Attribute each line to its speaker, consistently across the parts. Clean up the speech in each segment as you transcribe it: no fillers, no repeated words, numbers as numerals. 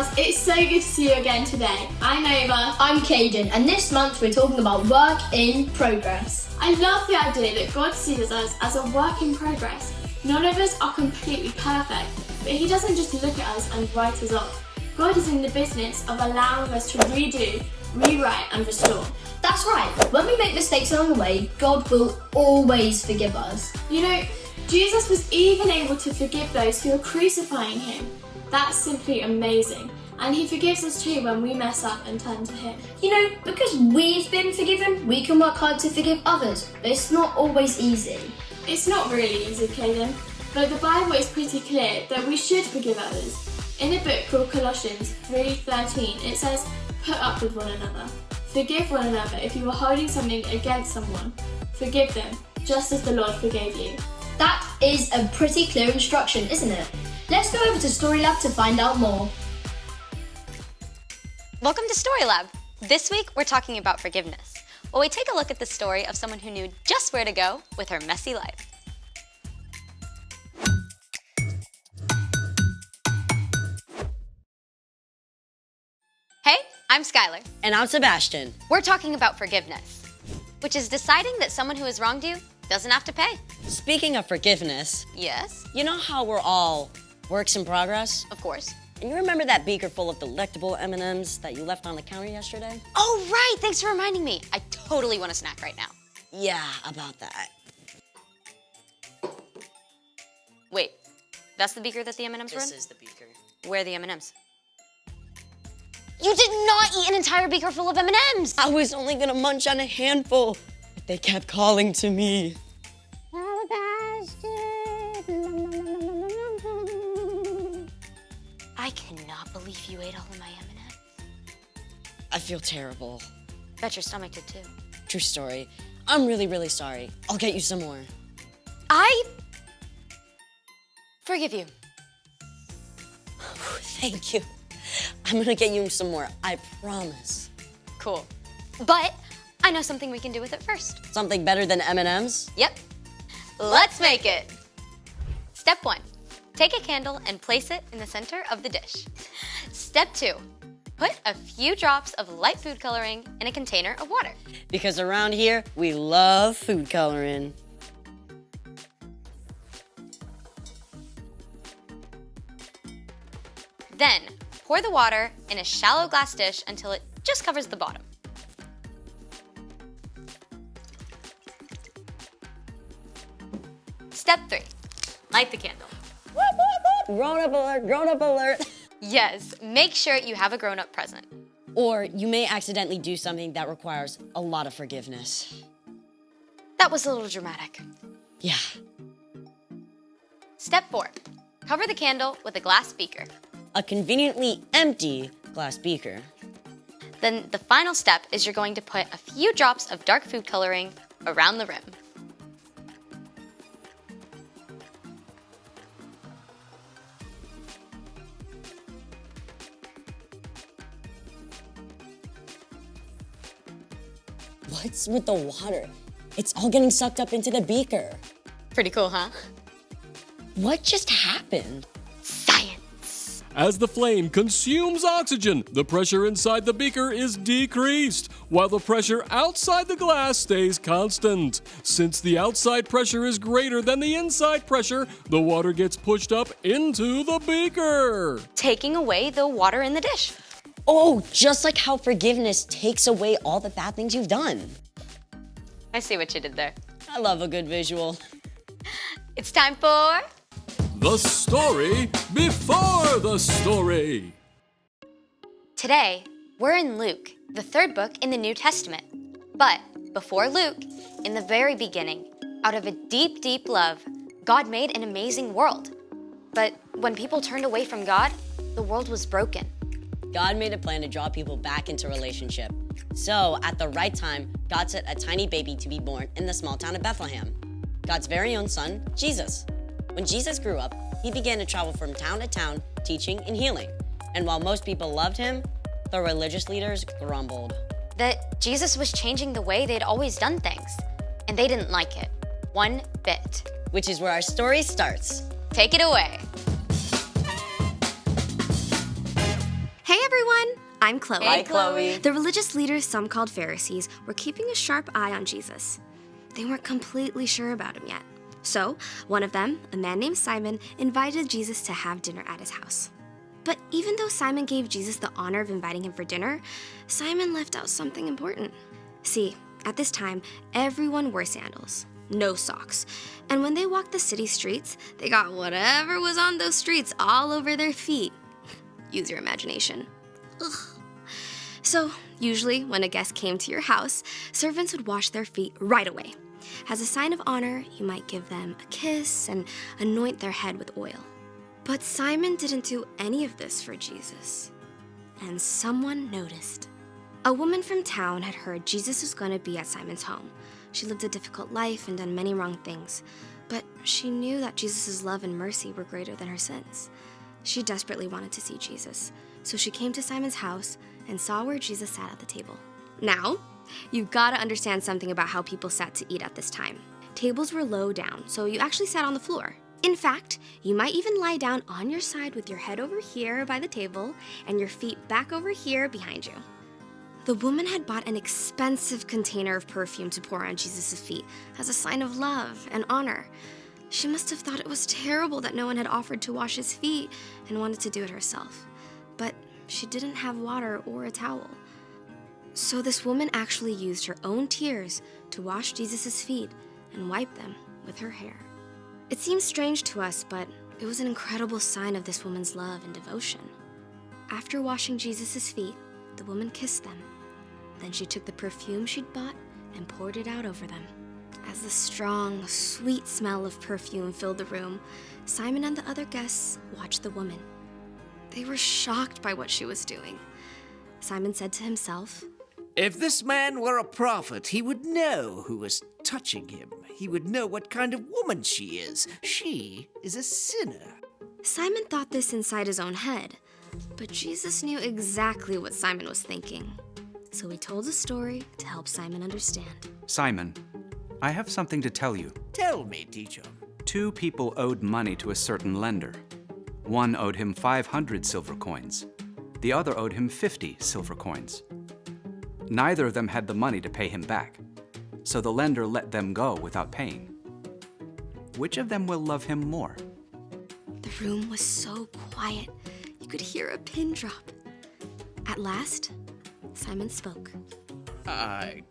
Speaker 1: SuperStars, it's so good to see you again today. I'm Ava.
Speaker 2: I'm Caden, and this month we're talking about work in progress.
Speaker 1: I love the idea that God sees us as a work in progress. None of us are completely perfect, but He doesn't just look at us and write us off. God is in the business of allowing us to redo, rewrite and restore.
Speaker 2: That's right. When we make mistakes along the way, God will always forgive us.
Speaker 1: You know, Jesus was even able to forgive those who are crucifying Him. That's simply amazing. And He forgives us too when we mess up and turn to Him.
Speaker 2: You know, because we've been forgiven, we can work hard to forgive others, but it's not always easy.
Speaker 1: It's not really easy, Caden, but the Bible is pretty clear that we should forgive others. In a book called Colossians 3:13, it says, "Put up with one another. Forgive one another if you are holding something against someone. Forgive them, just as the Lord forgave you."
Speaker 2: That is a pretty clear instruction, isn't it? Let's go over to Story Lab to find out more.
Speaker 3: Welcome to Story Lab. This week, we're talking about forgiveness. Well, we take a look at the story of someone who knew just where to go with her messy life. Hey, I'm Skylar.
Speaker 4: And I'm Sebastian.
Speaker 3: We're talking about forgiveness, which is deciding that someone who has wronged you doesn't have to pay.
Speaker 4: Speaking of forgiveness,
Speaker 3: Yes,
Speaker 4: you know how we're all works in progress?
Speaker 3: of course.
Speaker 4: And you remember that beaker full of delectable M&Ms that you left on the counter yesterday?
Speaker 3: Oh, right, thanks for reminding me. I totally want a snack right now.
Speaker 4: Yeah, about that.
Speaker 3: Wait, that's the beaker that the M&Ms were in?
Speaker 4: This is the beaker.
Speaker 3: Where are the M&Ms? You did not eat an entire beaker full of M&Ms!
Speaker 4: I was only gonna munch on a handful, but they kept calling to me.
Speaker 3: I cannot believe you ate all of my M&Ms.
Speaker 4: I feel terrible.
Speaker 3: Bet your stomach did too.
Speaker 4: True story. I'm really, really sorry. I'll get you some more.
Speaker 3: I forgive you.
Speaker 4: Thank you. I'm gonna get you some more, I promise.
Speaker 3: Cool. But I know something we can do with it first.
Speaker 4: Something better than M&Ms?
Speaker 3: Yep. Let's make it. Step 1. Take a candle and place it in the center of the dish. Step 2. Put a few drops of light food coloring in a container of water.
Speaker 4: Because around here, we love food coloring.
Speaker 3: Then, pour the water in a shallow glass dish until it just covers the bottom. Step 3. Light the candle.
Speaker 4: Grown-up alert, grown-up alert.
Speaker 3: Yes, make sure you have a grown-up present.
Speaker 4: Or you may accidentally do something that requires a lot of forgiveness.
Speaker 3: That was a little dramatic.
Speaker 4: Yeah.
Speaker 3: Step 4. Cover the candle with a glass beaker.
Speaker 4: A conveniently empty glass beaker.
Speaker 3: Then the final step is you're going to put a few drops of dark food coloring around the rim.
Speaker 4: What's with the water? It's all getting sucked up into the beaker.
Speaker 3: Pretty cool, huh?
Speaker 4: What just happened?
Speaker 3: Science!
Speaker 5: As the flame consumes oxygen, the pressure inside the beaker is decreased, while the pressure outside the glass stays constant. Since the outside pressure is greater than the inside pressure, the water gets pushed up into the beaker.
Speaker 3: Taking away the water in the dish.
Speaker 4: Oh, just like how forgiveness takes away all the bad things you've done.
Speaker 3: I see what you did there.
Speaker 4: I love a good visual.
Speaker 3: It's time for...
Speaker 5: The story before the story.
Speaker 3: Today, we're in Luke, the third book in the New Testament. But before Luke, in the very beginning, out of a deep, deep love, God made an amazing world. But when people turned away from God, the world was broken.
Speaker 4: God made a plan to draw people back into relationship. So, at the right time, God sent a tiny baby to be born in the small town of Bethlehem. God's very own son, Jesus. When Jesus grew up, he began to travel from town to town, teaching and healing. And while most people loved him, the religious leaders grumbled.
Speaker 3: That Jesus was changing the way they'd always done things. And they didn't like it. One bit.
Speaker 4: Which is where our story starts.
Speaker 3: Take it away.
Speaker 6: Hey everyone, I'm Chloe.
Speaker 4: Hi, Chloe.
Speaker 6: The religious leaders, some called Pharisees, were keeping a sharp eye on Jesus. They weren't completely sure about him yet. So, one of them, a man named Simon, invited Jesus to have dinner at his house. But even though Simon gave Jesus the honor of inviting him for dinner, Simon left out something important. See, at this time, everyone wore sandals, no socks. And when they walked the city streets, they got whatever was on those streets all over their feet. Use your imagination. Ugh. So, usually, when a guest came to your house, servants would wash their feet right away. As a sign of honor, you might give them a kiss and anoint their head with oil. But Simon didn't do any of this for Jesus. And someone noticed. A woman from town had heard Jesus was going to be at Simon's home. She lived a difficult life and done many wrong things, but she knew that Jesus' love and mercy were greater than her sins. She desperately wanted to see Jesus, so she came to Simon's house and saw where Jesus sat at the table. Now, you've got to understand something about how people sat to eat at this time. Tables were low down, so you actually sat on the floor. In fact, you might even lie down on your side with your head over here by the table and your feet back over here behind you. The woman had bought an expensive container of perfume to pour on Jesus' feet as a sign of love and honor. She must have thought it was terrible that no one had offered to wash his feet and wanted to do it herself. But she didn't have water or a towel. So this woman actually used her own tears to wash Jesus' feet and wipe them with her hair. It seems strange to us, but it was an incredible sign of this woman's love and devotion. After washing Jesus' feet, the woman kissed them. Then she took the perfume she'd bought and poured it out over them. As the strong, sweet smell of perfume filled the room, Simon and the other guests watched the woman. They were shocked by what she was doing. Simon said to himself,
Speaker 7: "If this man were a prophet, he would know who was touching him. He would know what kind of woman she is. She is a sinner."
Speaker 6: Simon thought this inside his own head, but Jesus knew exactly what Simon was thinking. So he told a story to help Simon understand.
Speaker 8: Simon, I have something to tell you.
Speaker 7: Tell me, teacher.
Speaker 8: 2 people owed money to a certain lender. One owed him 500 silver coins. The other owed him 50 silver coins. Neither of them had the money to pay him back, so the lender let them go without paying. Which of them will love him more?
Speaker 6: The room was so quiet, you could hear a pin drop. At last, Simon spoke.
Speaker 7: I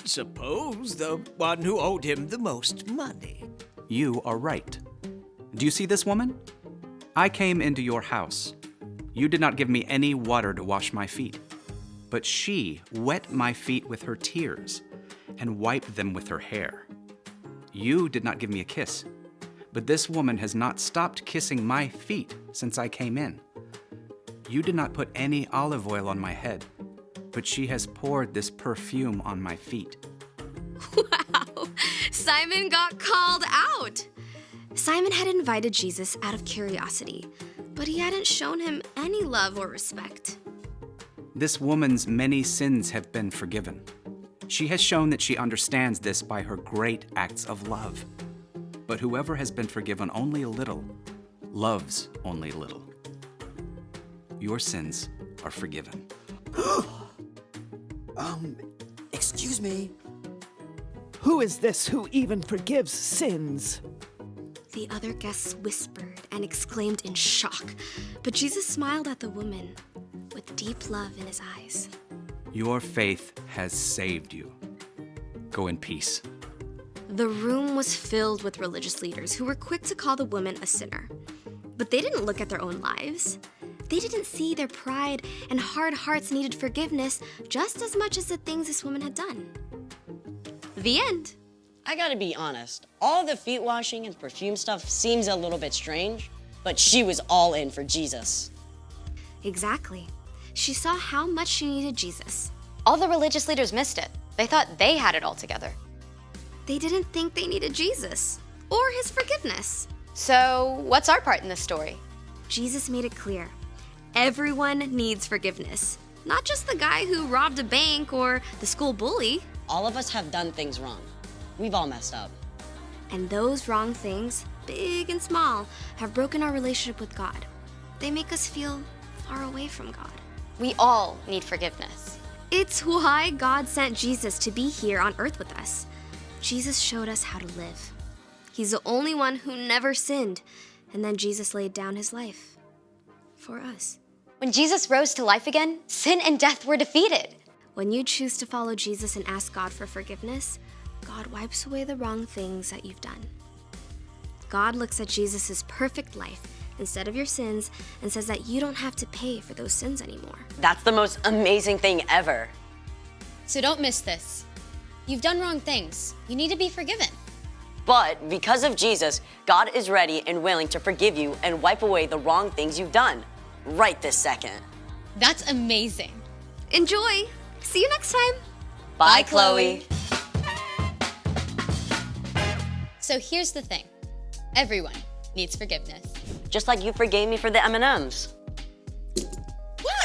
Speaker 7: suppose the one who owed him the most money.
Speaker 8: You are right. Do you see this woman? I came into your house. You did not give me any water to wash my feet, but she wet my feet with her tears and wiped them with her hair. You did not give me a kiss, but this woman has not stopped kissing my feet since I came in. You did not put any olive oil on my head, but she has poured this perfume on my feet.
Speaker 6: Wow! Simon got called out! Simon had invited Jesus out of curiosity, but he hadn't shown him any love or respect.
Speaker 8: This woman's many sins have been forgiven. She has shown that she understands this by her great acts of love. But whoever has been forgiven only a little, loves only a little. Your sins are forgiven.
Speaker 9: Excuse me. Who is this who even forgives sins?
Speaker 6: The other guests whispered and exclaimed in shock, but Jesus smiled at the woman with deep love in his eyes.
Speaker 8: Your faith has saved you. Go in peace.
Speaker 6: The room was filled with religious leaders who were quick to call the woman a sinner. But they didn't look at their own lives. They didn't see their pride and hard hearts needed forgiveness just as much as the things this woman had done. The end.
Speaker 4: I gotta be honest, all the feet washing and perfume stuff seems a little bit strange, but she was all in for Jesus.
Speaker 6: Exactly. She saw how much she needed Jesus.
Speaker 3: All the religious leaders missed it. They thought they had it all together.
Speaker 6: They didn't think they needed Jesus or his forgiveness.
Speaker 3: So, what's our part in this story?
Speaker 6: Jesus made it clear. Everyone needs forgiveness. Not just the guy who robbed a bank or the school bully.
Speaker 4: All of us have done things wrong. We've all messed up.
Speaker 6: And those wrong things, big and small, have broken our relationship with God. They make us feel far away from God.
Speaker 3: We all need forgiveness.
Speaker 6: It's why God sent Jesus to be here on earth with us. Jesus showed us how to live. He's the only one who never sinned, and then Jesus laid down his life for us.
Speaker 3: When Jesus rose to life again, sin and death were defeated.
Speaker 6: When you choose to follow Jesus and ask God for forgiveness, God wipes away the wrong things that you've done. God looks at Jesus' perfect life instead of your sins and says that you don't have to pay for those sins anymore.
Speaker 4: That's the most amazing thing ever.
Speaker 3: So don't miss this. You've done wrong things. You need to be forgiven.
Speaker 4: But because of Jesus, God is ready and willing to forgive you and wipe away the wrong things you've done right this second.
Speaker 3: That's amazing.
Speaker 6: Enjoy! See you next time!
Speaker 4: Bye, Chloe.
Speaker 3: So here's the thing. Everyone needs forgiveness.
Speaker 4: Just like you forgave me for the M&Ms.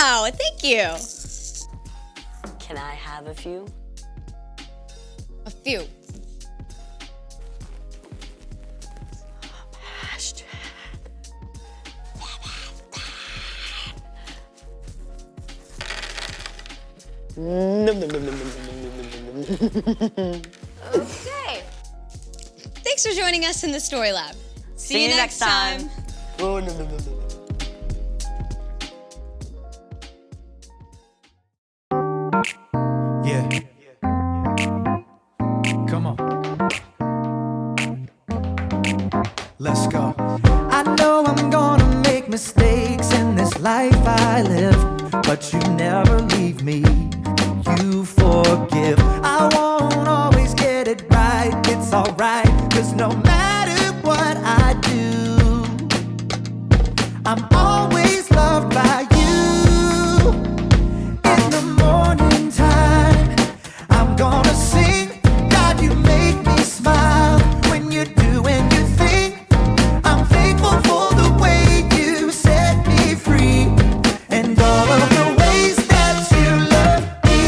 Speaker 3: Wow, thank you.
Speaker 4: Can I have a few?
Speaker 3: A few. Okay. Thanks for joining us in the Story Lab.
Speaker 4: See you next time.
Speaker 10: Yeah. Come on. Let's go. I know I'm gonna make mistakes in this life I live, but you never leave me. You forgive. I won't always get it right. It's alright, 'cause no matter what I do, I'm always loved by you. In the morning time, I'm gonna sing. God, you make me smile when you're doing your thing. I'm thankful for the way you set me free and all of the ways that you love me.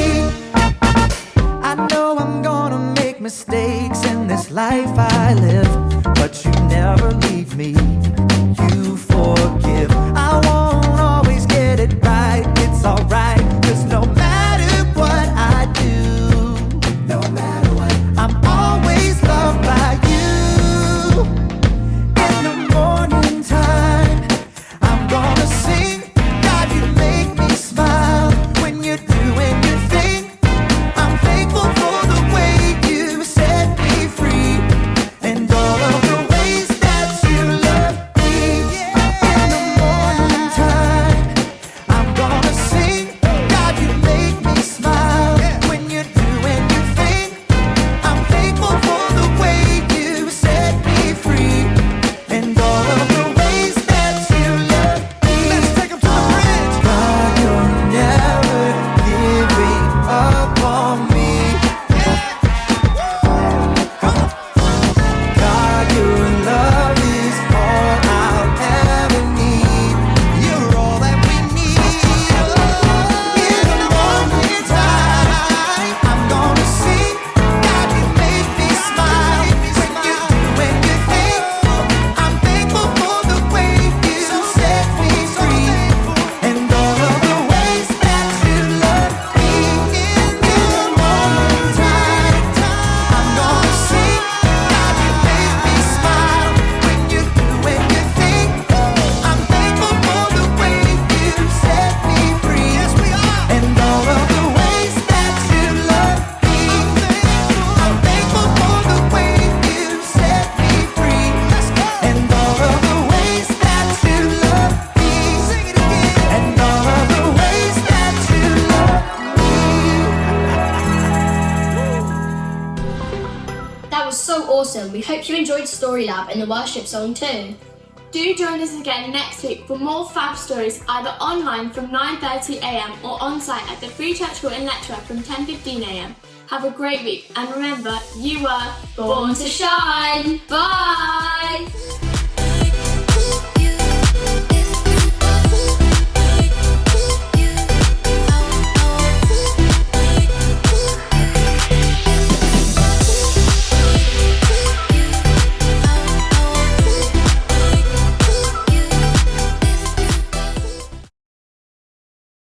Speaker 10: I know I'm gonna make mistakes in this life I live, but you never leave me. You forgive. I won't always get it right. It's alright, 'cause no matter what I do, no matter what, I'm always loved by you. In the morning time, I'm gonna sing. God, you make me smile when you're doing your thing. I'm thankful for the way you set me free and all of the ways that you love me. In the morning time, I'm gonna sing. God, you make me smile when you're doing your thing. I'm thankful for the way you set me free and all of the ways that you love me. Let's take 'em to the bridge. God, you're never giving up on me. God, your love is all I'll ever need. You're all that we need. In the morning time, I'm gonna sing. God, you make me smile when you're doing your thing. I'm thankful for the way you set me free and all of the ways that you love me. In the morning time, I'm gonna sing. God, you make me smile when you're doing your thing. I'm thankful for the way you set me free. Yes, we are. And all of the ways that you love me. I'm thankful for the way you set me free. And all of the ways that you love me. Sing it again. And all of the ways that you love me.
Speaker 2: That was so awesome. We hope you enjoyed Story Lab and the worship song too.
Speaker 1: Do join us again next week for more fab stories, either online from 9:30 a.m. or on site at the Free Church Hall in Letchworth from 10:15 a.m. Have a great week, and remember, you were born to shine. Bye!